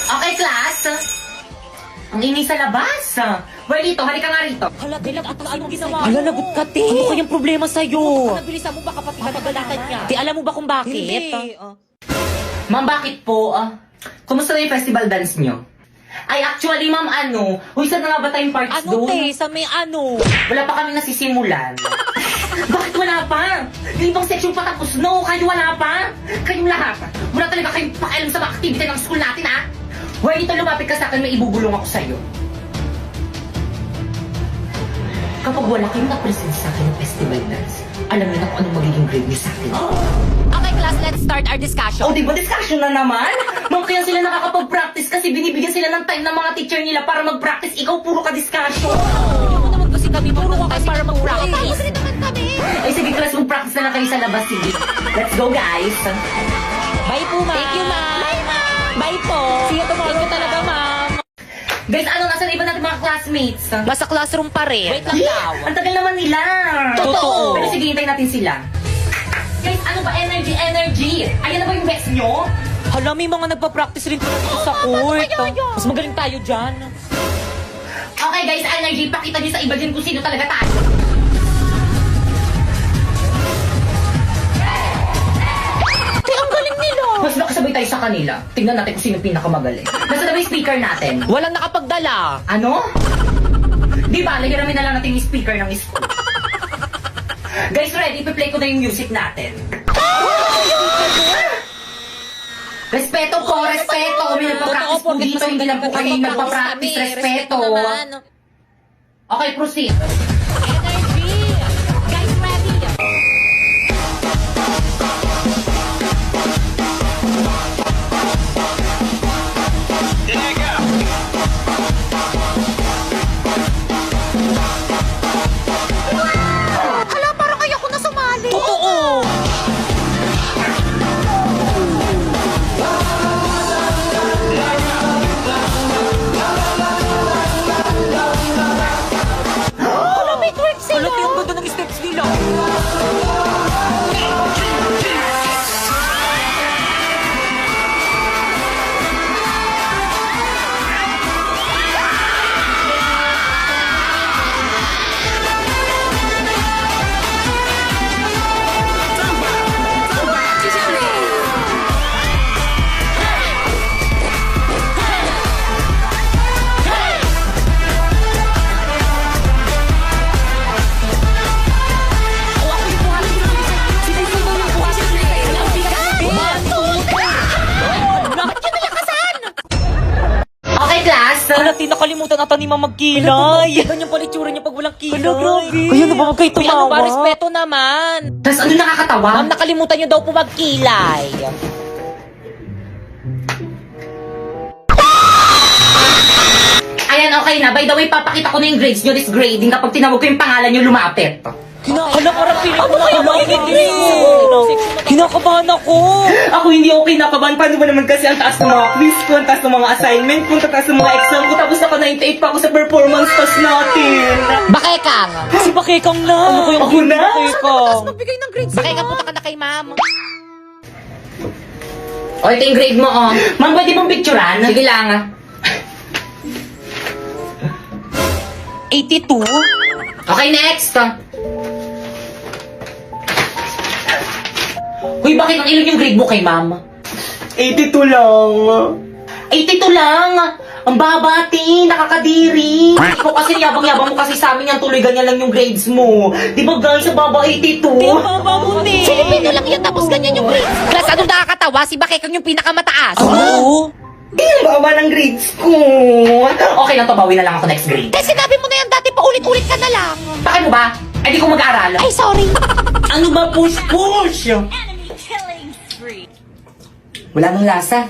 Okay, class. Ang ingay sa labas. Well, dito, halika nga rito. Hala, lagot ka. Anong ginawa mo? Hala, lagot ka, te. Ano kayang problema sa'yo? Nabilisan mo ba kapatid na Papagalatan niya. Te, alam mo ba kung bakit? Hindi. Ma'am, bakit po? Kumusta na yung festival dance nyo? Ay, actually, ma'am, Uy, saan na nga ba tayong parts Ano, doon? te? Sa may ano? Wala pa kami nasisimulan. Bakit wala pa? Yung ibang section pa tapos, no? Kayo wala pa? Kayong lahat. Wala talaga kayong pakialam sa mga activity ng school natin, ha? Well, dito lumapit ka sa akin, may ibubulong ako sa'yo. Kapag wala kayong na-present sa akin ng festival dance, alam niyo na kung anong magiging grade niyo sa akin. Okay, class, let's start our discussion. O, di ba discussion na naman? Ma'am, kaya sila nakakapag-practice kasi binibigyan sila ng time ng mga teacher nila para mag-practice. Ikaw, puro ka discussion. Hindi mo naman kasi kami puro ka para mag-practice. Ay, sige, class, mag-practice na lang kayo sa labas. Sige. Let's go, guys. Bye po, ma'am. Thank you, ma'am. Bye, ma'am. Bye po. See you tomorrow. Thank you talaga, ma'am. Guys, nasa na iba natin mga classmates? Nasa classroom pa rin. Wait lang daw. Ang tagal naman nila. Totoo. Pero sige, hintayin natin sila. Guys, ano ba? Energy. Ayan na ba yung best nyo? Hala, may mga nagpa-practice rin dito sa court. Mas magaling tayo dyan. Okay, guys, energy. Pakita nyo sa iba din kung sino talaga tayo. Te, ang galing nila. Mas nakasabay tayo sa kanila. Tingnan natin kung sino pinakamagaling. Nasa na ba yung speaker natin? Walang nakapagdala. Ano? Di ba, lahiramin na lang natin yung speaker ng school. Guys, ready? Ipi-play ko na yung music natin. Respeto po, respeto. May nagpa-practice po dito. Hindi lang po kayo nagpa-practice. Respeto. Okay, proceed. Energy. Guys, ready? Hala, parang ayoko na sumali. Totoo. Hala, may twerk sila. Hala, te, ang ganda ng steps nila. Okay, class. Hala, te, nakalimutan ata ni Ma'am magkilay. Ganyan pala itsura niya pag walang kilay. Hala, grabe. Kaya na ba huwag kayo tumawa? Ano ba, respeto naman. Tapos ano nakakatawa? Ma'am, nakalimutan niyo daw po magkilay. Ayan, okay na. By the way, papakita ko na yung grades nyo this grading kapag tinawag ko yung pangalan nyo lumapit. Hala, parang piling ko na kinakabahan ako. Ako hindi okay nakabahan. Paano ba naman kasi ang taas ng mga quiz ko, ang taas ng mga assignment ko, ang taas ng mga exam ko, tapos naka 98 pa ako sa performance test natin. Bakekang. Si Bakekang na. Ano ko yung Ako na? Bakekang? Magbigay ng grades. Bakekang, punta ka na kay ma'am. O, ito yung grade mo, oh. Ma'am, pwede mong picturean? Sige lang, ah. 82? Okay, next. Uy, bakit ang ilan yung grade mo kay ma'am? 82 lang. 82 lang! Ang babati, nakakadiri. Ikaw kasi yabang-yabang mo kasi sa amin yan, tuloy ganyan lang yung grades mo. Di ba guys, sa baba 82? Ang baba mo, te. Filipino lang yun, tapos ganyan yung grades. Class, anong nakakatawa? Si Bakekang yung pinakamataas. Oo. Di ang baba ng grades ko. Okay lang to, bawi na lang ako next grade. Kasi sinabi mo na yan dati, paulit-ulit ka na lang. Bakit mo ba? Ay, di ko mag-aaral. Ay, sorry. Ano ba push-push? Wala nang lasa.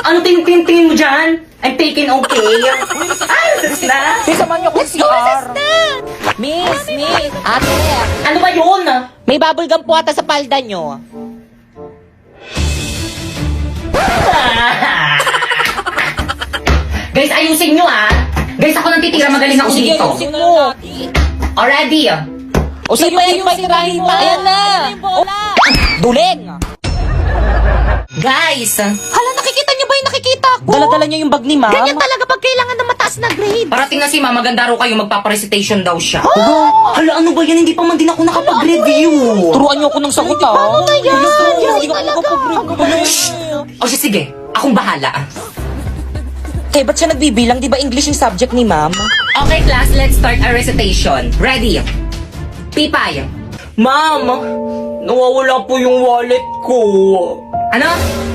Ano tingin mo dyan? I'm taking okay. Ay, sus na. Te, samahan niyo kung CR. Miss. Ate, Ano ba yun? may bubble gum po ata sa palda nyo. Guys, ayusin nyo ah. Guys, ako nang titira. Magaling ako Sige, dito. ayusin mo. Already. O sige, sirahin mo. Ayan na. Duling. Guys, Hala, nakikita niyo ba yung nakikita ko? Dala-dala niya yung bag ni ma'am. Ganyan talaga pag kailangan ng mataas na grade. parating na si Mama. Maganda raw kayo. Magpaparecitation daw siya. Hala, ano ba yan? Hindi pa man din ako nakapag-review. Turuan niyo ako ng sagot, ha? Paano na yan? Hindi ako Talaga. nakapag-review. O siya, sige. Akong bahala. Eh, ba't siya nagbibilang? Di ba English yung subject ni ma'am? Okay, class. Let's start our recitation. Ready? Pipay. Ma'am, nawawala po yung wallet ko. Ano?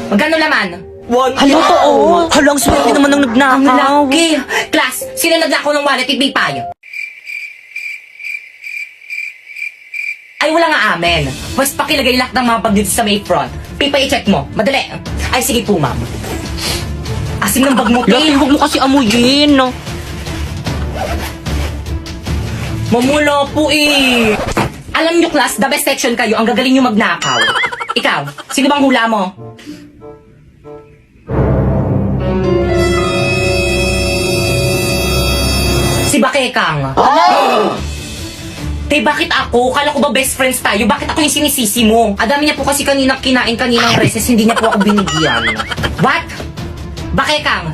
Magkano laman? Hala, totoo. Hala, ang swerte naman ng Ang nagnakaw. laki. Class, sino naglako ng wallet ni Pipay? Ay, wala nga amen. Mas pakilagay lahat ng mga bag dito sa may front. Pipay, i-check mo. Madali. Ay, sige po, ma'am. Asim ng bag mo, Laki, Pay. huwag mo kasi amuyin. Mamula po eh. Alam nyo, class, the best section kayo. Ang gagaling nyo magnakaw. Ikaw, sino bang hula mo? Si Bakekang. Te, bakit ako? Kala ko ba best friends tayo? Bakit ako yung sinisisi mo? Adami niya po kasi kaninang kinain kaninang recess, hindi niya po ako binigyan. What? Bakekang?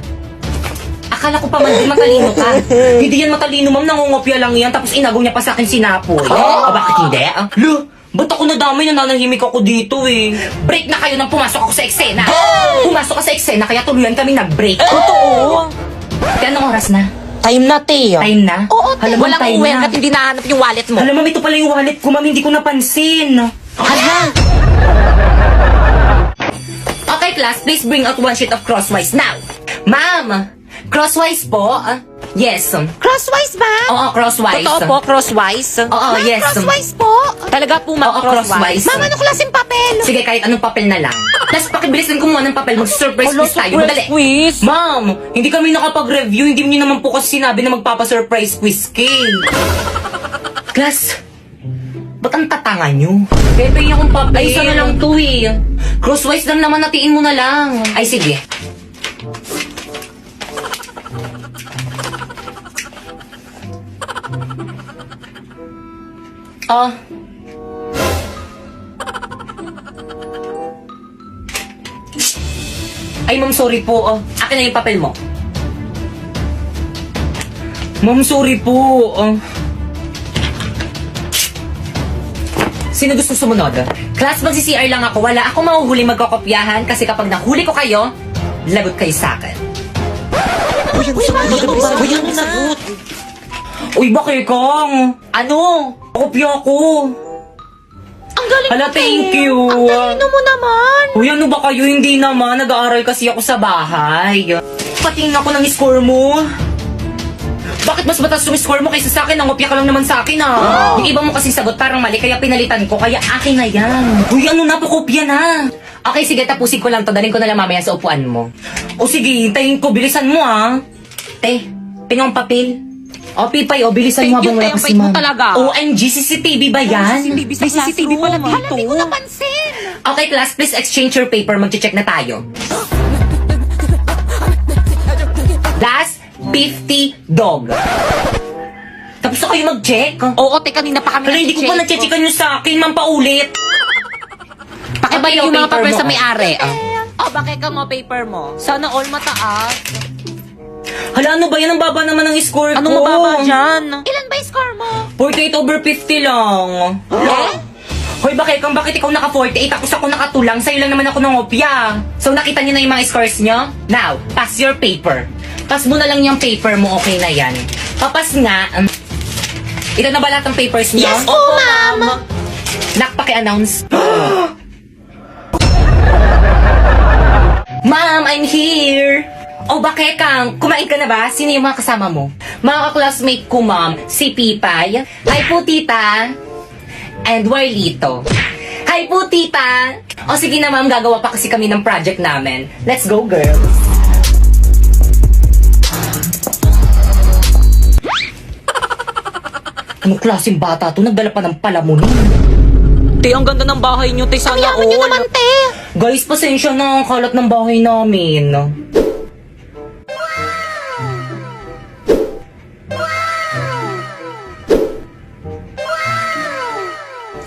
Akala ko pa man din matalino ka. Hindi yan matalino, ma'am. Nangungopia lang yan. Tapos inagaw niya pa sa akin sinapoy. Bakit hindi? Lo, ba't ako nadamay? Nananahimik ako dito eh. Break na kayo nang pumasok ako sa eksena. Pumasok ka sa eksena, kaya tuluyan kami nag-break. Totoo. Kaya anong oras na? Time na, te. Time na? Oo, te. Alam mo, Walang time uwi na. at hindi nahanap yung wallet mo. Alam mo, ito pala yung wallet ko, ma'am. Hindi ko napansin. Hala. Okay, class, please bring out one sheet of crosswise now. Ma'am, crosswise po? Yes. Crosswise ba? Oo, crosswise. Totoo po, crosswise. Oo, Ma'am, yes. crosswise po. Talaga po, ma'am, Oo, crosswise. Ma'am, anong klaseng papel? Sige, kahit anong papel na lang. Tapos pakibilisan ko muna ng papel, mag-surprise Hala, quiz tayo. surprise Madali. quiz. Ma'am, hindi kami nakapag-review. Hindi niyo naman po kasi sinabi na magpapa-surprise quiz kay. Class, ba't ang tatanga nyo? Pepe yung akong papel. Ay, isa na lang to eh. Crosswise lang naman, natiin mo na lang. Ay, sige. Ah. Ay, ma'am, sorry po. Oh, akin na yung papel mo. Ma'am, sorry po. Sino gusto sumunod? Class, magsi-CR lang ako. Wala akong mahuhuli magkokopyahan kasi kapag nahuli ko kayo, lagot kayo sa akin. Uy, ano sagot? Uy, bakit kang? Ano? Kopya ko. Ang galing Hala, mo, thank te. you. Ang talino mo naman. Uy, ano ba kayo? Hindi naman. Nag-aaral kasi ako sa bahay. Patingin ako ng score mo. Bakit mas mataas yung score mo kaysa sa akin? Nangopya ka lang naman sa akin, ah. Yung iba mo kasi sagot parang mali, kaya pinalitan ko. Kaya akin na yan. Uy, ano na? Pakopya na. Okay, sige. Tapusin ko lang to. Dalhin ko na lang mamaya sa upuan mo. O sige, hintayin ko. Bilisan mo, ah. Te, pinong papel. O, Pipay, o, bilisan mo Thank you, habang wala te. Ang pa si bait mo ma'am. talaga. OMG, CCTV ba yan? May CCTV pala dito. Hala, di ko napansin. Okay, class, please exchange your paper. Mag-check na tayo. Last 50 dog. Tapos na kayo mag-check? Oo, te, kanina pa kami Pero hindi ko pa na-checkan nyo sa akin, ma'am, paulit. Pakibay yung mga paper papel mo. sa may-ari. Oh, bakit ka mo paper mo? Sana all mataas. Hala, ano ba yan? Ang baba naman ng score ko. Anong mababa dyan? Ilan ba yung score mo? 48 over 50 lang. Eh? Hoy, bakit ikaw naka-48 tapos ako nakatulang? Sa'yo lang naman ako nangopya. So, nakita niyo na yung mga scores niyo? Now, pass your paper. Pass mo na lang yung paper mo, okay na yan. Papas nga. Ito na ba lahat ng papers niyo? Yes po, ma'am. Nakpaki-announce. Ma'am, I'm here! Oh, bakit kang? Kumain ka na ba? Sino yung mga kasama mo? Mga ka-classmate ko, ma'am. Si Pipay. Hi po, tita. And Warlito. Hi po, tita. O sige na, ma'am. Gagawa pa kasi kami ng project namin. Let's go, girls. Anong klaseng bata to? Nagdala pa ng palamunin. Te, ang ganda ng bahay niyo, te. Sana Yaman nyo all. naman, te. Guys, pasensya na. Ang kalat ng bahay namin.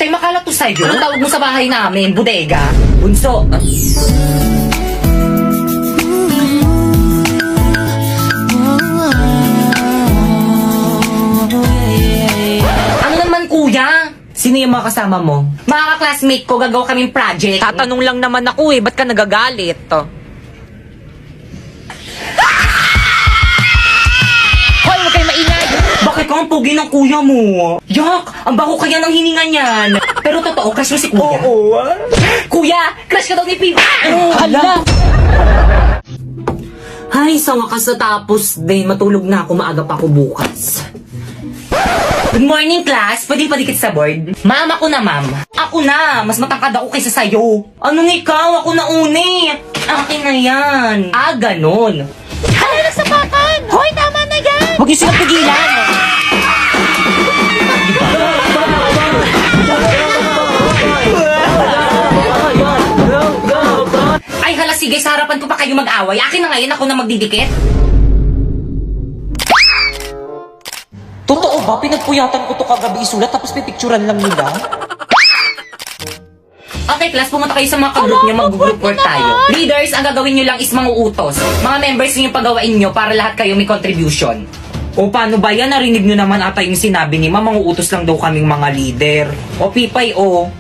Tay, makala to sa'yo. Anong tawag mo sa bahay namin? Bodega? Bunso? Ano naman, kuya? Sino yung mga kasama mo? Mga classmate ko, gagawa kaming project. Tatanong lang naman ako ba't ka nagagalit? Hoy, huwag kayo maingay! Bakit ka ang pugi ng kuya mo? Yak! Ang baho kaya ng hininga niyan. Pero totoo, crush mo si kuya? Oo. Kuya, crush ka daw ni Pipa! Hala! Ay, sa wakas natapos din. Matulog na ako, maaga pa ako bukas. Good morning, class. Pwede padikit sa board? Ma'am, ako na, ma'am. Ako na. Mas matangkad ako kaysa sa'yo. Anong ikaw? Ako na uni. Akin na yan. Ah, ganon. Ano na sa pakan? Hoy, tama na yan! Huwag niyo silang pigilan! Ay, hala, sige. Sa harapan ko pa kayo mag-away. Akin na ngayon. Ako na magdidikit. Totoo ba? Pinagpuyatan ko to kagabi isulat tapos pipicturan lang nila? Okay, class. Pumunta kayo sa mga ka-group nyo. Mag-group work tayo. Leaders, ang gagawin nyo lang is mga utos. Mga members nyo yung pagawain nyo para lahat kayo may contribution. O paano ba yan? Narinig nyo naman ata yung sinabi ni Ma'am, manguutos lang daw kaming mga leader. O Pipay, o.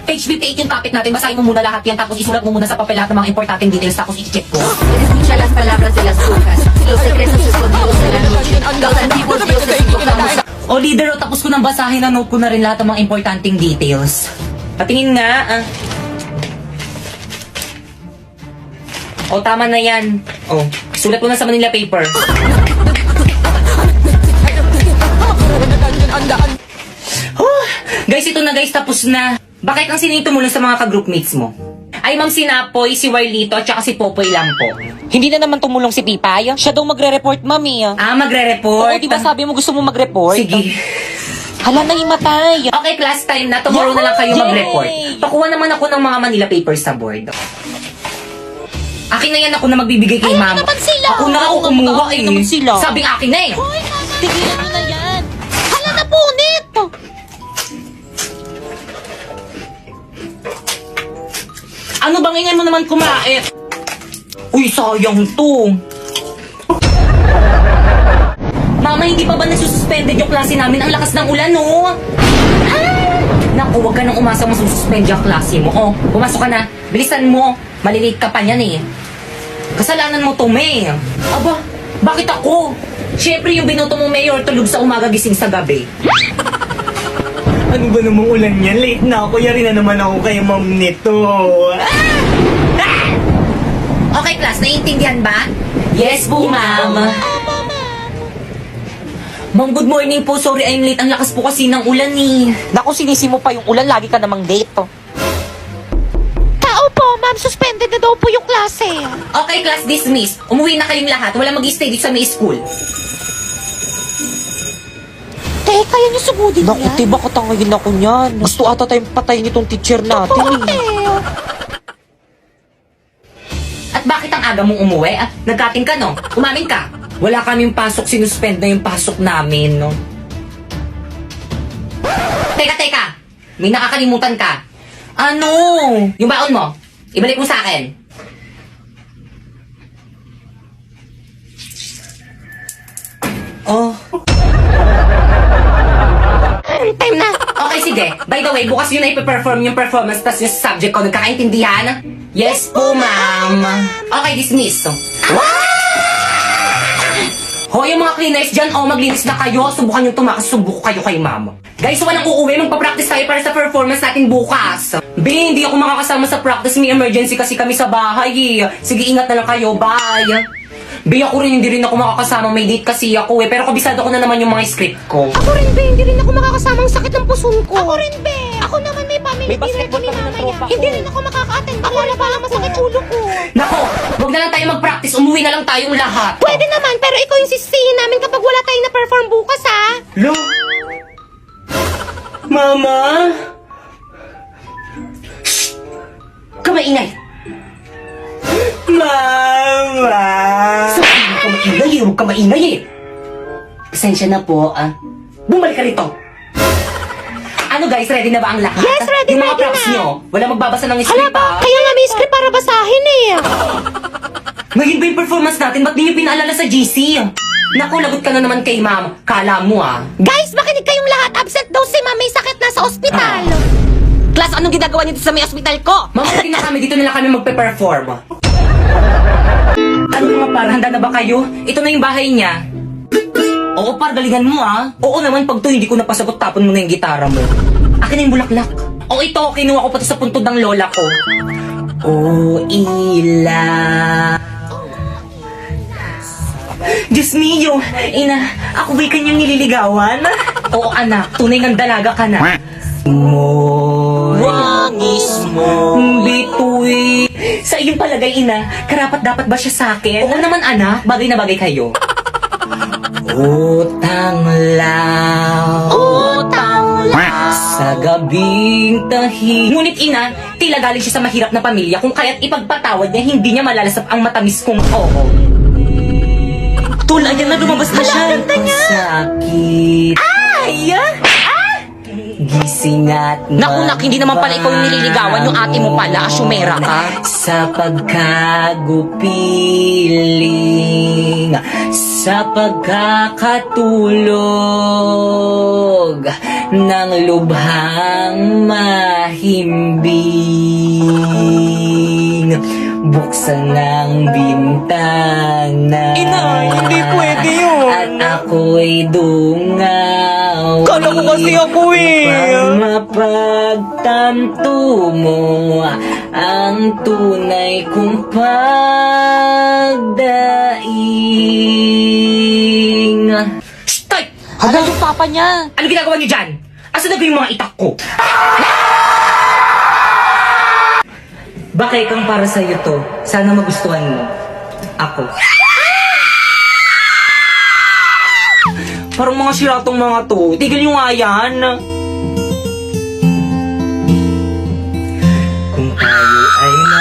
Page 58 yung topic natin. Basahin mo muna lahat yan. Tapos isulat mo muna sa papel lahat ng mga importanteng details. Tapos i-check ko. Escucha las palabras de las brujas, los secretos escondidos de la noche, los antiguos dioses invocamos a... O leader, o tapos ko nang basahin na note ko na rin lahat ng mga importanteng details. Patingin nga, O tama na yan. O, sulat mo na sa Manila paper. Guys, ito na guys, tapos na. Bakit ang sino yung tumulong sa mga ka-group mates mo? Ay, Ma'am Sinapoy, si Warlito, at saka si Popoy lang po. Hindi na naman tumulong si Pipay. Siya daw magre-report, Mami. Ah, magre-report? Oo, di ba sabi mo gusto mo mag-report? Sige. Hala na himatay. Okay, class time na. Tomorrow na lang kayo Yay! mag-report. Pakuha naman ako ng mga Manila papers sa board. Akin na yan, ako na magbibigay kay Ma'am. naman sila! Ako na ako Oo, kumuha akin eh. naman sila. Sabing akin na eh. Hoy, tigilan nyo na yan! Hala na punit! Ano bang ingay mo naman kumait? Uy, sayang to. Mama, hindi pa ba nasususpended yung klase namin? Ang lakas ng ulan, no? Naku, huwag ka nang umasa masususpend yung klase mo. Oh, pumasok ka na. Bilisan mo. Malilate ka pa niyan eh. Kasalanan mo to, May. Aba, bakit ako? Siyempre yung binoto mo, Mayor, tulog sa umaga, gising sa gabi. Ano ba namang ulan yan? Late na ako. Yari na naman ako kay ma'am nito. Okay, class, naiintindihan ba? Yes po, ma'am. Ma'am, good morning po. Sorry, I'm late. Ang lakas po kasi ng ulan eh. Naku, sinisi mo pa yung ulan. Lagi ka namang date, Tao po, ma'am, suspended na daw po yung klase. Okay, class dismissed. Umuwi na kayong lahat. Wala mag-stay dito sa may school. Teka, yan yung sugudin Naku, niya. tiba katangayin ako niyan. Gusto ata tayong patayin itong teacher natin eh. At bakit ang aga mong umuwi? Ah, nagkating ka, no? Umamin ka. Wala kaming pasok, sinuspend na yung pasok namin, no? Teka. May nakakalimutan ka. Ano? Yung baon mo. Ibalik mo sa akin. Oh, Time na. Okay, sige. By the way, bukas yun na ipiperform yung performance tas yung subject ko. Nagkakaintindihan? Yes po, ma'am. Okay, dismiss. Hoy, yung mga cleaners dyan, maglinis na kayo. Subukan yung tumakas, subuk kayo kay ma'am. Guys, walang uuwi. Magpa-practice tayo para sa performance natin bukas. B, hindi ako makakasama sa practice. May emergency kasi kami sa bahay eh. Sige, ingat na lang kayo. Bye. B, ako rin, hindi rin ako makakasama. May date kasi ako eh. Pero kabisado ko na naman yung mga script ko. Ako rin, be. Hindi rin ako makakasama ang sakit ng puson ko. Ako rin, be. Ako naman may family May dinner basketball kami kami ng mamaya. tropa ko. Hindi rin ako makaka-attend. Ako na pala masakit ulo ko. Nako, wag na lang tayo mag-practice. Umuwi na lang tayong lahat. Pwede naman, pero ikaw yung sisihin namin kapag wala tayong na-perform bukas, ha? Lo? Mama? Kamaingay. Mama? Huwag ka maingay eh. Pasensya na po, ah. Bumalik ka rito. Ang Ano guys, ready na ba ang lahat? Yes, ready, Yung mga ready props na. nyo, wala magbabasa ng Hala script ba? ha? Kaya nga may script para basahin eh. Ngayon ba yung performance natin? Ba't di nyo pinaalala sa GC? Naku, lagot ka na naman kay ma'am. Kala mo ah. Guys, makinig kayong lahat. Absent daw si ma'am. May sakit na sa ospital. Class, anong ginagawa niyo sa may ospital ko? Mamuti na kami, dito na lang kami magpe-perform. Ano mga par, handa na ba kayo? Ito na yung bahay niya. Oo par, galingan mo ah. Oo naman, pag to hindi ko napasagot, tapon mo na yung gitara mo. Akin na yung bulaklak. Oo ito, kinuha ko pati sa puntod ng lola ko. Oh, ila. Diyos mio, ina, ako ba'y kanyang nililigawan? Oo anak, tunay ng dalaga ka na. Wangis mo. Bitoy. Sa iyong palagay, ina, karapat dapat ba siya sa akin? Oo naman, anak. Bagay na bagay kayo. Utang lang. Utang lang. Sa gabing tahi. Ngunit ina, tila galing siya sa mahirap na pamilya kung kaya't ipagpatawad niya, hindi niya malalasap ang matamis kong oo. Tol, ayan na, lumabas na siya. Sakit. Ay! Gising at Naku, nak, hindi naman pala ikaw yung nililigawan. Yung ate mo pala, asyumera ka. Sa pagkagupiling, sa pagkakatulog ng lubhang mahimbing, buksan ng bintana. Inay, hindi pwede yun. At ako'y dungaw. Kala ko kasi ako eh. Upang mapagtanto mo ang tunay kong pagdaing. Stop! Hala yung papa niya. Ano ginagawa niyo dyan? Asa na ba yung mga itak ko? Bakay kang para sa'yo to. Sana magustuhan mo. Ako. Parang mga siratong mga to. Tigil nyo nga yan. Kung tayo ay na...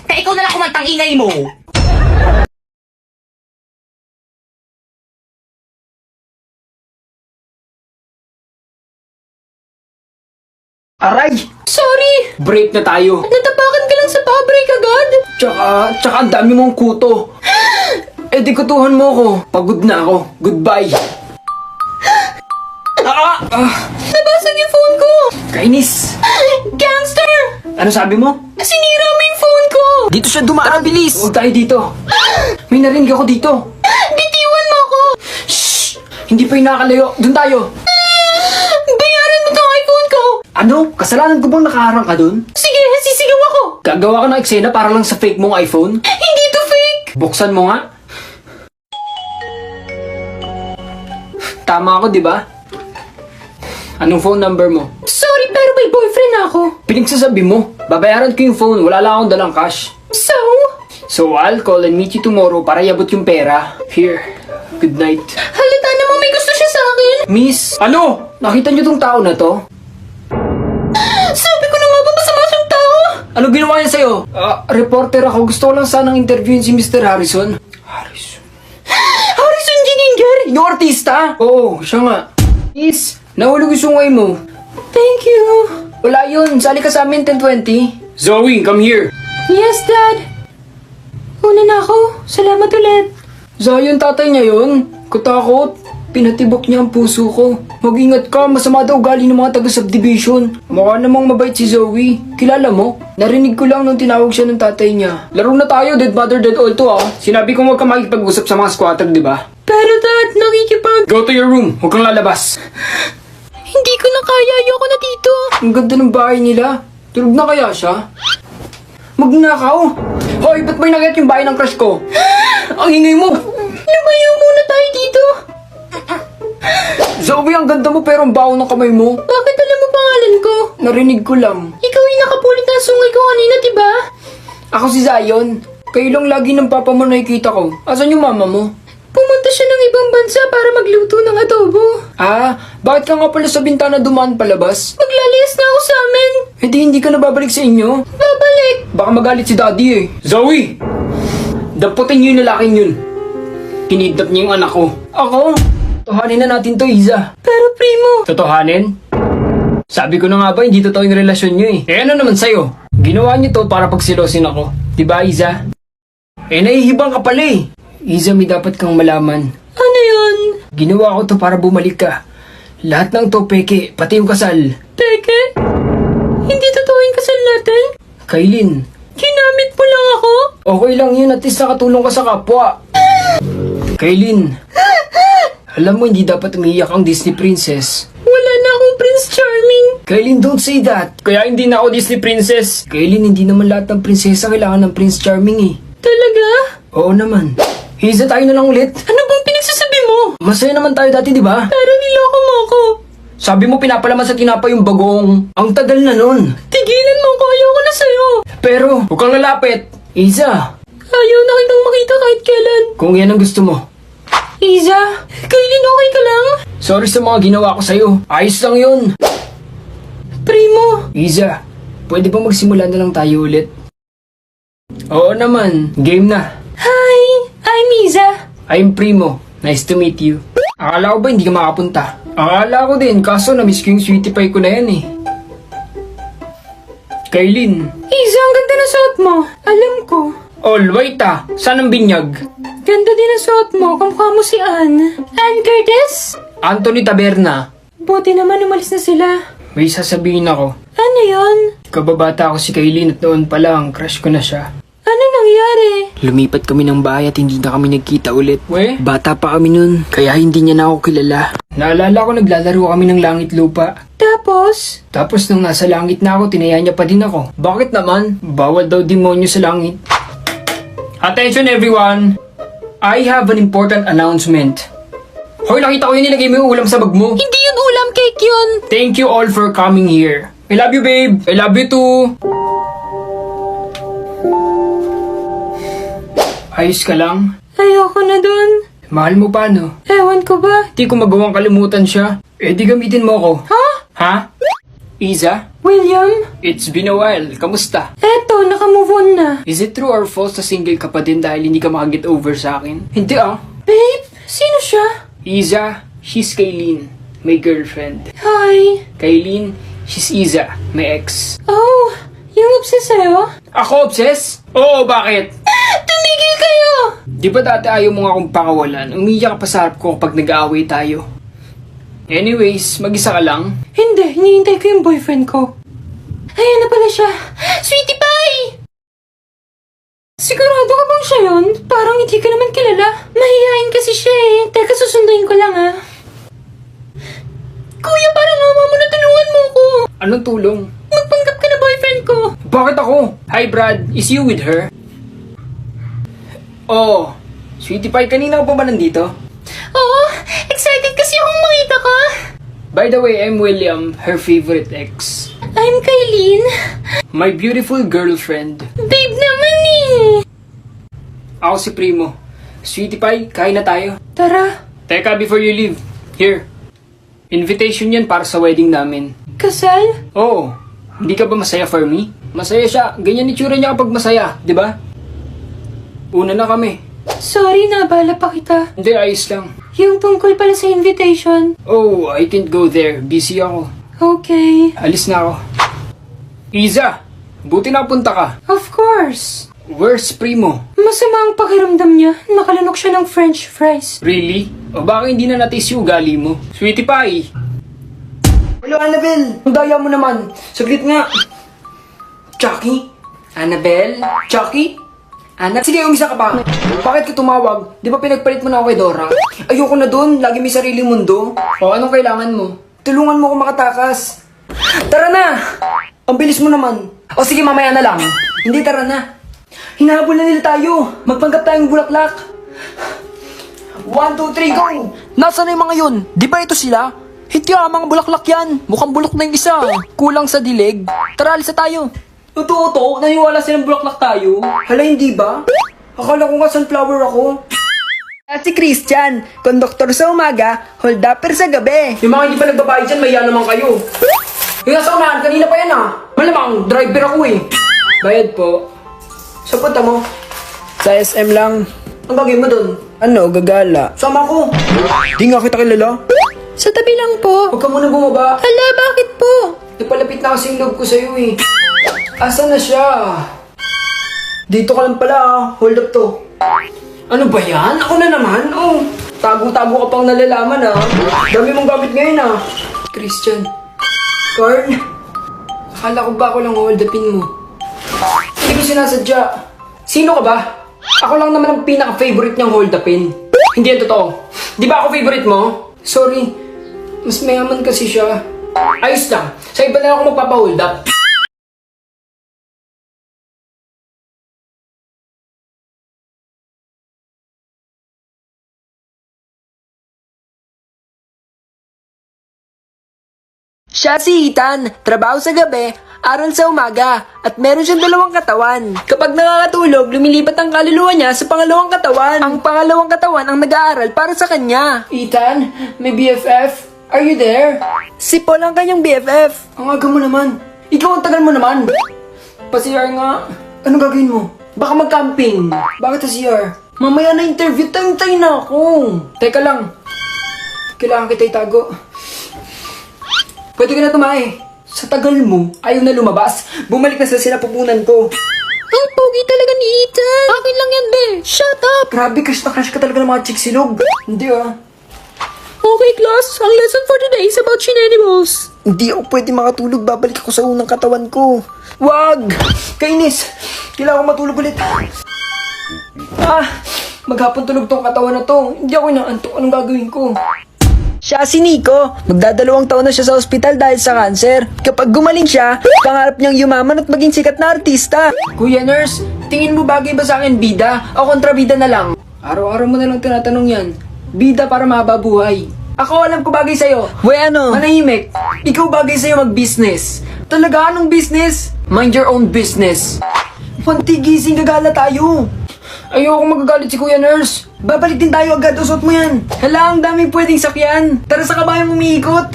Kaya ikaw na lang kumantang ingay mo. Aray! Sorry. Break na tayo. Natapakan ka lang sa pa-break agad. Tsaka ang dami mong kuto. Eh di kutuhan mo ako. Pagod na ako. Goodbye. Nabasag yung phone ko. Kainis. Gangster! Ano sabi mo? Sinira mo yung phone ko. Dito siya dumaan. Bilis. Huwag tayo dito. May narinig ako dito. Bitiwan mo ako. Shh! Hindi pa yung nakakalayo. Doon tayo. Bayaran mo tong iPhone ko. Ano? Kasalanan ko bang nakaharang ka doon? Sige, sisigaw ako. Gagawa ka ng eksena para lang sa fake mong iPhone? Hindi to fake. Buksan mo nga. Tama ako, di ba? Anong phone number mo? Sorry, pero may boyfriend ako. Pinagsasabi mo, babayaran ko yung phone, wala lang akong dalang cash. So I'll call and meet you tomorrow para iabot yung pera. Here, good night. Halata namang may gusto siya sa akin. Miss, ano? Nakita niyo tong tao na to? Sabi ko na nga ba masama siyang tao? Ano ginawa niya sa'yo? Reporter ako. Gusto ko lang sanang interviewin si Mr. Harrison. Harrison Gininger. Yung artista? Oo, siya nga. Miss, nahulog yung sungay mo. Thank you. Wala yun, sali ka sa amin 10:20. Zoe, come here. Yes, Dad. Una na ako. Salamat ulit. Zion, tatay niya yun. Katakot. Pinatibok niya ang puso ko. Mag-ingat ka, masama daw galing ng mga taga-subdivision. Mukha namang mabait si Zoe. Kilala mo? Narinig ko lang nung tinawag siya ng tatay niya. Laro na tayo, dead mother, dead all to ah. Sinabi ko huwag ka makikipag-usap sa mga squatter, di ba? Pero Dad, nakikipag... Go to your room, huwag kang lalabas. Hindi ko na kaya. Ayoko na dito. Ang ganda ng bahay nila. Tulog na kaya siya? Magnakaw! Hoy, ba't may nakit yung bahay ng crush ko? Ang ingay mo! Lumayo muna tayo dito. Zoe, ang ganda mo pero ang baho ng kamay mo. Bakit alam mo pangalan ko? Narinig ko lang. Ikaw yung nakapulit ng sungay ko kanina, diba? Ako si Zion. Kayo lang lagi ng papa mo nakikita ko. Asan yung mama mo? Pumunta siya ng ibang bansa para magluto ng adobo. Ah, bakit ka nga pala sa bintana dumaan palabas? Maglalayas na ako sa amin. Hindi ka na babalik sa inyo? Babalik. Baka magalit si daddy eh. Zoe! Daputin niyo yung lalaking yun. Kinidnap niya yung anak ko. Ako? Totohanin na natin to, Iza. Pero Primo, Totohanin? Sabi ko na nga ba, hindi totoo yung relasyon nyo eh. Eh ano naman sa'yo? Ginawa nyo to para pagsilosin ako. Diba, Iza? Eh nahihibang ka pala eh. Iza, may dapat kang malaman. ano yun? Ginawa ko to para bumalik ka. Lahat ng to peke, pati yung kasal. Teke? Hindi totoo yung kasal natin? Kailin, Ginamit mo lang ako? okay lang yun, at least nakatulong ka sa kapwa. Kailin, alam mo hindi dapat umiiyak ang Disney Princess. Wala na akong Prince Charming. Kailin, don't say that. Kaya hindi na ako Disney Princess. Kailin, hindi naman lahat ng prinsesa kailangan ng Prince Charming eh. Talaga? Oo naman. Hiza tayo na lang ulit. Ano bang pinagsasabi mo? Masaya naman tayo dati, di ba? Pero niloko mo ako. Sabi mo pinapalaman sa tinapay yung bagong. Ang tagal na nun. Tigilan mo ako, ayoko na sa'yo. Pero, huwag kang lalapit. Iza, Ayaw na kitang makita kahit kailan. kung yan ang gusto mo. Iza, Kailin, okay ka lang? Sorry sa mga ginawa ko sa'yo. Ayos lang yun. Primo, Iza, pwede ba magsimula na lang tayo ulit? Oo naman, game na. hi, I'm Iza. I'm Primo. Nice to meet you. Akala ko ba hindi ka makapunta? Akala ko din, kaso na-miss ko yung sweetie pie ko na yan eh. Kailin. Iza, ang ganda na suot mo. Alam ko. All white ah. Saan ang binyag? Ganda din ang suot mo. Kamukha mo si Anne. Anne Curtis? Anthony Taberna. Buti naman umalis na sila. May sasabihin ako. Ano yon? Kababata ako si Kailin at noon pa lang, crush ko na siya. Ano nangyari? Lumipat kami ng bahay at hindi na kami nagkita ulit. We? Bata pa kami nun, kaya hindi niya na ako kilala. Naalala ko naglalaro kami ng langit lupa. Tapos? Tapos nung nasa langit na ako, tinaya niya pa din ako. Bakit naman? Bawal daw demonyo sa langit. Attention everyone! I have an important announcement. Hoy, nakita ko yun nilagay mo yung ulam sa bag mo. Hindi yun ulam, cake yun. Thank you all for coming here. I love you, babe. I love you too. Ayos ka lang? Ayoko na dun. Mahal mo pa, no? Ewan ko ba? Di ko magawang kalimutan siya. Eh di gamitin mo ako. Ha? Ha? Iza? William? It's been a while. Kamusta? Eto, nakamove on na. Is it true or false na single ka pa din dahil hindi ka makaget over sa akin? Hindi ah. Babe, sino siya? Iza, she's Kailin, my girlfriend. Hi. Kailin, she's Iza, my ex. Oh, yung obsessed sa'yo? Ako obsess? Oo, bakit? Tumigil kayo! Di ba dati ayaw mo nga akong pakawalan? Umiyak ka pa sa harap ko kapag nag-aaway tayo. Anyways, mag-isa ka lang? Hindi, hinihintay ko yung boyfriend ko. Ayan na pala siya. Sweetie Pie! Sigurado ka bang siya yun? Parang hindi ka naman kilala. Mahihain kasi siya eh. Teka, susunduin ko lang ah. Kuya, parang ama mo na tulungan mo ko. Anong tulong? Magpanggap ka na boyfriend ko. Bakit ako? Hi Brad, is you with her? Oh, Sweetie Pie, kanina ka pa ba nandito? Oo, excited kasi akong makita ka. By the way, I'm William, her favorite ex. I'm Kailin. My beautiful girlfriend. Babe naman eh. Ako si Primo. Sweetie Pie, kain na tayo. Tara, Teka, before you leave, here. Invitation yan para sa wedding namin. kasal? Oo, hindi ka ba masaya for me? Masaya siya. Ganyan itsura niya kapag masaya, di ba? Una na kami. Sorry, nabala pa kita. Hindi, ayos lang. Yung tungkol pala sa invitation. Oh, I can't go there. Busy ako. Okay. Alis na ako. Iza, buti napunta ka. Of course. Where's Primo? Masama ang pakiramdam niya. Nakalanok siya ng french fries. Really? O baka hindi na natis yung ugali mo? Sweetie Pie! Hello, Annabelle! Ang daya mo naman. Saglit nga. Chucky? Annabelle? Chucky? Sige, umisa ka pa. Bakit ka tumawag? Di ba pinagpalit mo na ako kay Dora? Ayoko na dun. Lagi may sariling mundo. O, anong kailangan mo? Tulungan mo ako makatakas. Tara na! Ang bilis mo naman. O sige, mamaya na lang. Hindi, tara na. Hinahabol na nila tayo. Magpanggap tayong bulaklak. 1, 2, 3, go! Nasaan na yung mga yun? Di ba ito sila? Hindi mga bulaklak yan. Mukhang bulok na yung isa. Kulang sa dilig. Tara, alis na tayo. Totoo, naniwala silang bulaklak tayo. Hala, hindi ba? Akala ko nga sunflower ako. Si Christian, konduktor sa umaga, hold upper sa gabi. Yung mga hindi pa nagbabayad dyan, maya naman kayo. Yung nasa unahan, kanina pa yan ah. Malamang, driver ako eh. Bayad po. Sa punta mo? Sa SM lang. Ang bagay mo dun? Ano, gagala? Sama ko. Di nga kita kilala. Sa tabi lang po. Huwag ka muna bumaba. Hala, bakit po? Napalapit na kasi yung loob ko sa'yo eh. Asan na siya? Dito ka lang pala ah. Hold up to. Ano ba yan? Ako na naman? Oh. Tago-tago ka pang nalalaman ah. Dami mong gamit ngayon ah. Christian. Carl. Akala ko ba ako lang hold upin mo? Hindi ko sinasadya. Sino ka ba? Ako lang naman ang pinaka-favorite niyang hold upin. Hindi yan totoo. Di ba ako favorite mo? Sorry. Mas mayaman kasi siya. Ayos lang. Sa iba na lang ako magpapa-hold up. Siya si Ethan, trabaho sa gabi, aral sa umaga, at meron siyang dalawang katawan. Kapag nakakatulog, lumilipat ang kaluluwa niya sa pangalawang katawan. Ang pangalawang katawan ang nag-aaral para sa kanya. Ethan, may BFF? Are you there? Si Paul ang kanyang BFF. Ang aga mo naman. Ikaw ang tagal mo naman. Pa-CR nga. Anong gagawin mo? Baka mag-camping. Bakit sa CR? Mamaya na interview, time na ako. Teka lang. Kailangan kita itago. Pwede ka na tumae. Sa tagal mo, ayaw na lumabas. Bumalik na sa sinapupunan ko. Ang pogi talaga ni Ethan. Akin lang yan, be. Shut up. Grabe, crush na crush ka talaga ng mga chicsilog. Hindi ah. Okay, class. Ang lesson for today is about shenanigans. Hindi ako pwede makatulog. Babalik ako sa unang katawan ko. Wag! Kainis! Kailangan ko matulog ulit. Maghapon tulog tong katawan na to. Hindi ako inaantok. Anong gagawin ko? Siya si Nico. Magdadalawang taon na siya sa ospital dahil sa cancer. Kapag gumaling siya, pangarap niyang yumaman at maging sikat na artista. Kuya Nurse, tingin mo bagay ba sa akin bida o kontrabida na lang? Araw-araw mo na lang tinatanong yan. Bida para mababuhay. Ako alam ko bagay sa'yo. Wey ano? Manahimik. Ikaw bagay sa'yo mag-business. Talaga anong business? Mind your own business. Pantigising gagala tayo. Ayoko magagalit si Kuya Nurse. Babalik din tayo agad, usot mo yan. Hala, ang daming pwedeng sakyan. Tara sa kabayang umiikot.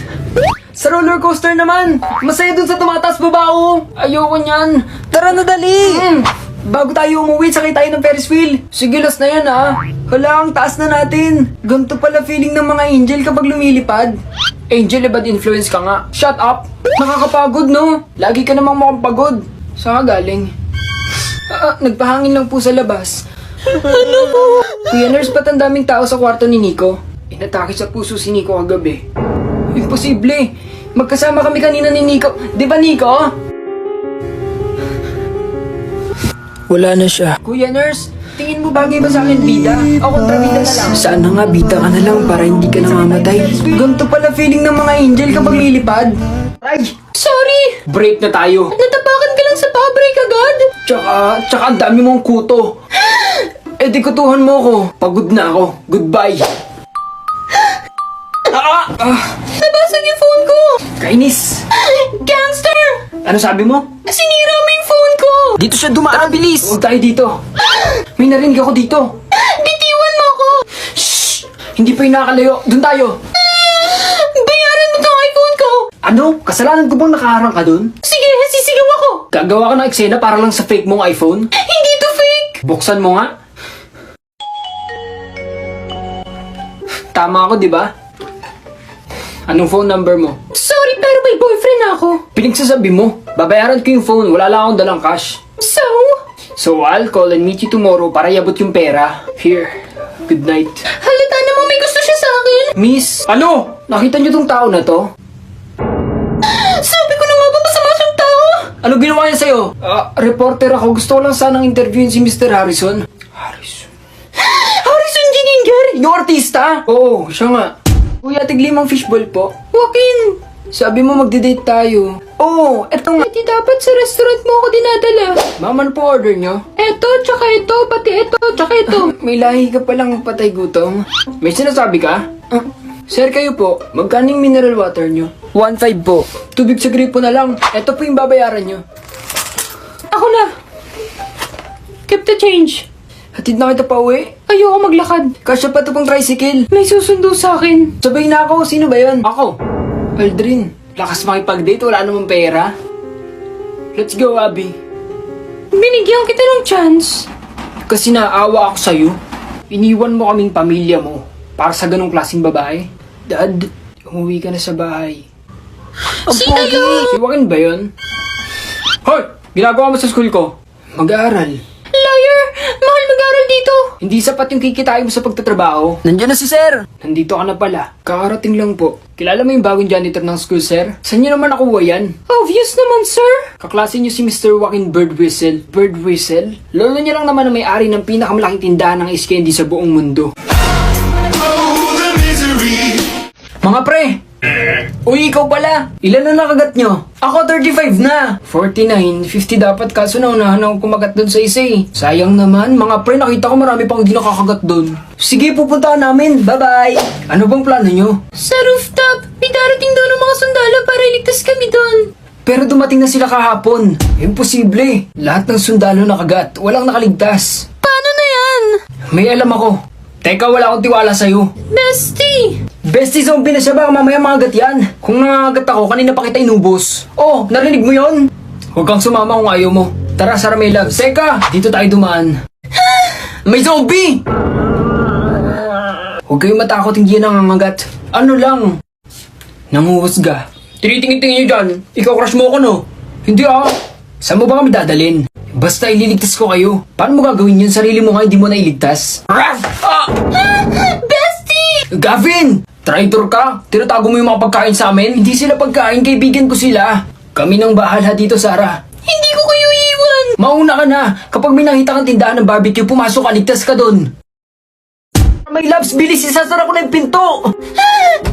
Sa roller coaster naman. Masaya dun sa tumataas babao. Ayoko niyan. Tara na dali. Bago tayo umuwi, sakay tayo ng Ferris wheel. Sige, last na yan ah. Hala, ang taas na natin. Ganito pala feeling ng mga angel kapag lumilipad. Angel, bad influence ka nga. Shut up. Nakakapagod no? Lagi ka namang mukhang pagod. Saan ka galing? Nagpahangin lang po sa labas. Ano po? Kuya Nurse, ba't ang daming tao sa kwarto ni Nico? Inatake sa puso si Nico kagabi. Imposible. Magkasama kami kanina ni Nico. Di ba Nico? Wala na siya. Kuya Nurse, tingin mo bagay ba sa akin bida? O kontrabida na lang? Sana nga bida ka na lang para hindi ka namamatay. Ganito pala feeling ng mga angel kapag lilipad. Ay! Sorry. Break na tayo. Natapakan ka lang sa pa-break agad. Tsaka ang dami mong kuto. Di kutuhan mo ako. Pagod na ako. Goodbye. Nabasag yung phone ko. Kainis. Gangster. Ano sabi mo? Sinira mo yung phone ko. Dito siya dumaan. Bilis. Huwag tayo dito. May narinig ako dito. Bitiwan mo ako. Shh! Hindi pa yung nakakalayo. Doon tayo. Bayaran mo tong iPhone ko. Ano? Kasalanan ko bang nakaharang ka doon? Sige, sisigaw ako. Gagawa ka ng eksena para lang sa fake mong iPhone? Hindi to fake. Buksan mo nga. Tama ako, di ba? Anong phone number mo? Sorry, pero may boyfriend ako. Pinagsasabi mo, babayaran ko yung phone, wala lang akong dalang cash. So I'll call and meet you tomorrow para iabot yung pera. Here, good night. Halata namang may gusto siya sa akin. Miss, ano? Nakita niyo tong tao na to? Sabi ko na nga ba masama siyang tao? Ano ginawa niya sa'yo? Reporter ako. Gusto ko lang sanang interviewin si Mr. Harrison. Harrison Gininger. Yung artista? Oo, siya nga. Kuya, tiglimang fishball po. Joaquin. Sabi mo magdi-date tayo. Oo, etong... Pati dapat sa restaurant mo ako dinadala. Mama, ano po order nyo? Eto, tsaka ito, pati ito, tsaka ito. May lahi ka palang patay gutom. May sinasabi ka? Sir, kayo po, magkano yung mineral water nyo? 1.5 po. Tubig sa gripo na lang. Ito po yung babayaran nyo. Ako na. Keep the change. Hatid na kita pa uwi. Ayoko maglakad. Kasya pa ito pang tricycle. May susundo sa akin. Sabay na ako. Sino ba yun? Ako. Aldrin. Lakas makipag-date. Wala namang pera. Let's go, Abby. Binigyan kita ng chance. Kasi naawa ako sa'yo. iniwan mo kaming pamilya mo para sa ganong klaseng babae? Dad, umuwi ka na sa bahay. Sino yun? Si Joaquin ba yun? Hoy! Ginagawa mo sa school ko? Mag-aaral. Liar! Mahal mag-aral dito! Hindi sapat yung kikitain mo sa pagtatrabaho. Nandiyan na si sir. Nandito ka na pala. Kakarating lang po. Kilala mo yung bagong janitor ng school, sir? Saan niyo naman nakuha yan? Obvious naman, sir! Kaklase niyo si Mr. Joaquin Birdwhistle. Birdwhistle? Lolo niyo lang naman na may-ari ng pinakamalaking tindahan ng ice candy sa buong mundo. Mga pre! Uy, ikaw pala! Ilan na nakagat nyo? Ako 35 na! 49, 50 dapat kaso naunahan ako kumagat dun sa isa eh. Sayang naman, mga pre, nakita ko marami pang hindi nakakagat dun. Sige, pupuntahan namin. Bye-bye! Ano bang plano nyo? Sa rooftop, may darating daw ng mga sundalo para iligtas kami doon. Pero dumating na sila kahapon. Imposible. Lahat ng sundalo nakagat. Walang nakaligtas. Paano na yan? May alam ako. Teka, wala akong tiwala sa'yo. Bestie! Bestie zombie na siya, baka mamaya makagat yan. Kung nangagat ako, kanina pa kita inubos. Oh, narinig mo yon? Huwag kang sumama kung ayaw mo. Tara, Sarah May Love. Seka, dito tayo dumaan. May zombie! Huwag kayong matakot, hindi yan nangangagat. Ano lang? Nanguhusga. Tinitingin-tingin niyo dyan. Ikaw crush mo ako, no? Hindi ah. Saan mo ba kami dadalhin? Basta ililigtas ko kayo. Paano mo gagawin yun? Sarili mo nga hindi mo nailigtas. Ruff! Ah! Bestie! Gavin! Traitor ka! Tinatago mo yung mga pagkain sa amin? Hindi sila pagkain, kaibigan ko sila. Kami nang bahala dito, Sarah. Hindi ko kayo iiwan! Mauna ka na! Kapag may nakita kang tindahan ng barbecue, pumasok ka, ligtas ka dun. May loves, bilis, isasara ko na yung pinto!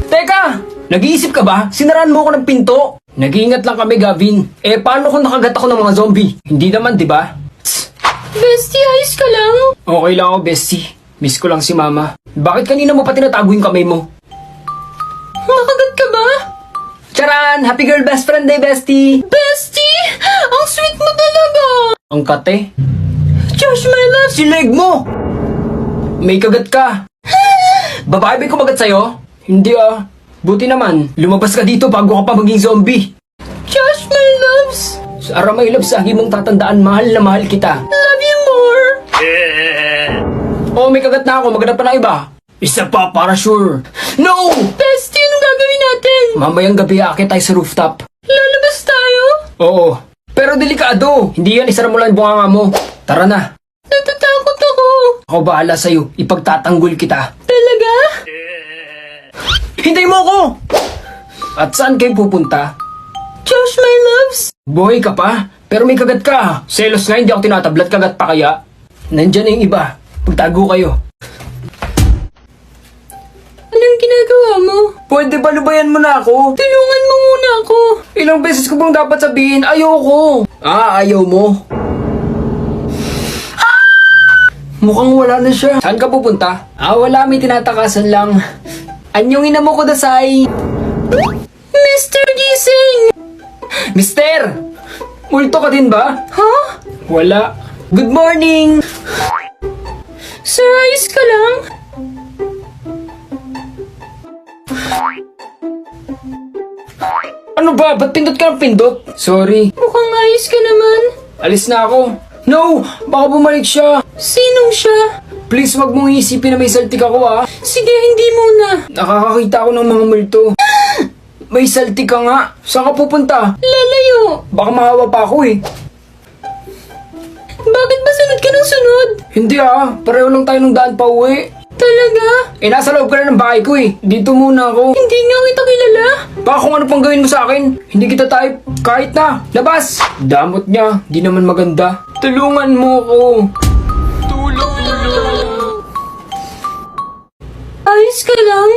Teka! Nag-iisip ka ba? Sinaraan mo ako ng pinto? Nag-iingat lang kami, Gavin. Eh, paano kung nakagat ako ng mga zombie? Hindi naman, di ba? Bestie, ayos ka lang? Okay lang ako, bestie. Miss ko lang si Mama. Bakit kanina mo pa tinatago yung kamay mo? Nakagat ka ba? Charan! Happy girl best friend day, bestie! Bestie! Ang sweet mo talaga! Ang kate. Josh, my love! Si leg mo! May kagat ka. Babae ba yung kumagat sa'yo? Hindi ah. Buti naman, lumabas ka dito bago ka pa maging zombie. Josh, my loves! Sarah, may love, sa mong tatandaan, mahal na mahal kita. Love you more! Oh, may kagat na ako, maghanap pa ng iba. Isa pa, para sure. No! Bestie, anong gagawin natin? Mamayang gabi aakit tayo sa rooftop. Lalabas tayo? Oo. Pero delikado. Hindi yan, isara mo lang yung bunganga mo. Tara na. Natatakot ako. Ako bahala sa'yo. Ipagtatanggol kita. Talaga? Hintay mo ako! At saan kayo pupunta? Josh, my loves! Buhay ka pa? Pero may kagat ka. Selos nga, hindi ako tinatablat, kagat pa kaya. Nandyan na yung iba. Pagtago kayo. Anong ginagawa mo? Pwede ba lubayan mo na ako? Tulungan mo muna ako. Ilang beses ko bang dapat sabihin, ayoko. Ah, ayaw mo. Mukhang wala na siya. Saan ka pupunta? Ah, wala, may tinatakasan lang. Anyong ina mo ko dasay. Mr. Gising! Mister! Multo ka din ba? Huh? Wala. Good morning! Sir, ayos ka lang? Ano ba? Ba't pindot ka ng pindot? Sorry. Mukhang ayos ka naman. Alis na ako. No! Baka bumalik siya. Sinong siya? Please, wag mong isipin na may saltik ako ah. Sige, hindi muna. Nakakakita ako ng mga multo. May saltik ka nga. Saan ka pupunta? Lalayo. Baka mahawa pa ako eh. Bakit ba sunod ka ng sunod? Hindi ah. Pareho lang tayo ng daan pa uwi. Talaga? Eh, nasa loob ka na ng bahay ko eh. Dito muna ako. Hindi nga kita kilala. Baka kung ano pang gawin mo sa akin. Hindi kita type. Kahit na. Labas! Damot niya. Di naman maganda. Tulungan mo ko. Ayos ka lang?